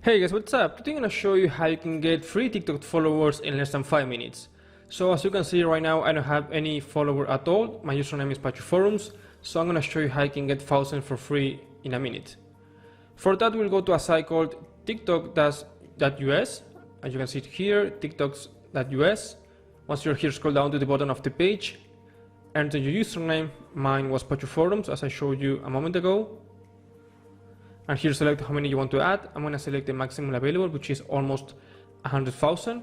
Hey guys, what's up? Today I'm gonna show you how you can get free TikTok followers in less than 5 minutes. So as you can see right now, I don't have any follower at all. My username is Forums, so I'm gonna show you how you can get 1,000 for free in a minute. For that, we'll go to a site called tiktok.us. As you can see it here, tiktok.us. Once you're here, scroll down to the bottom of the page, enter your username. Mine was Forums, as I showed you a moment ago. And here select how many you want to add. I'm gonna select the maximum available, which is almost 100,000.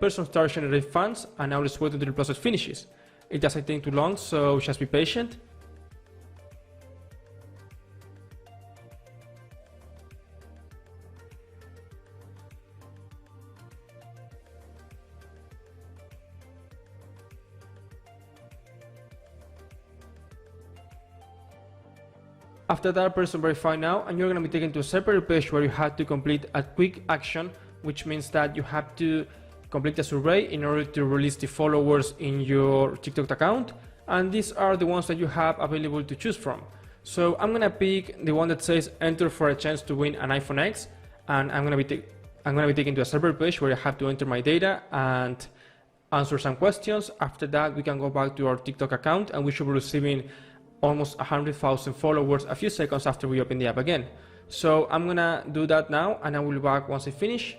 Person start generate funds, and now let's wait until the process finishes. It doesn't take too long, so just be patient. After that, person verify now, and you're going to be taken to a separate page where you have to complete a quick action, which means that you have to complete a survey in order to release the followers in your TikTok account, and these are the ones that you have available to choose from. So I'm going to pick the one that says enter for a chance to win an iPhone X, and I'm going to be taken to a separate page where I have to enter my data and answer some questions. After that, we can go back to our TikTok account, and we should be receiving almost 100,000 followers a few seconds after we open the app again. So I'm gonna do that now, and I will be back once I finish.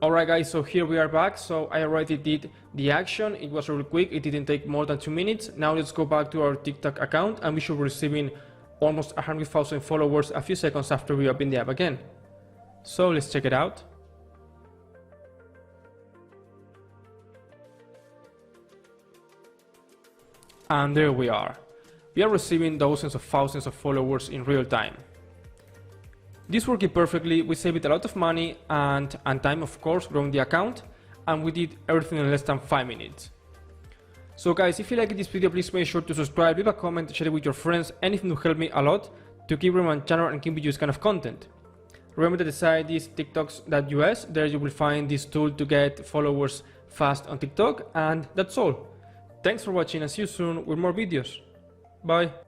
Alright guys, so here we are back. So I already did the action. It was really quick. It didn't take more than 2 minutes. Now let's go back to our TikTok account, and we should be receiving almost 100,000 followers a few seconds after we open the app again. So let's check it out. And there we are. We are receiving dozens of thousands of followers in real time. This working perfectly. We saved a lot of money and time, of course, growing the account, and we did everything in less than 5 minutes. So guys, if you like this video, please make sure to subscribe, leave a comment, share it with your friends. Anything will help me a lot to keep growing my channel and keep with you this kind of content. Remember that the site is tiktok.us. There you will find this tool to get followers fast on TikTok, and that's all. Thanks for watching, and see you soon with more videos. Bye.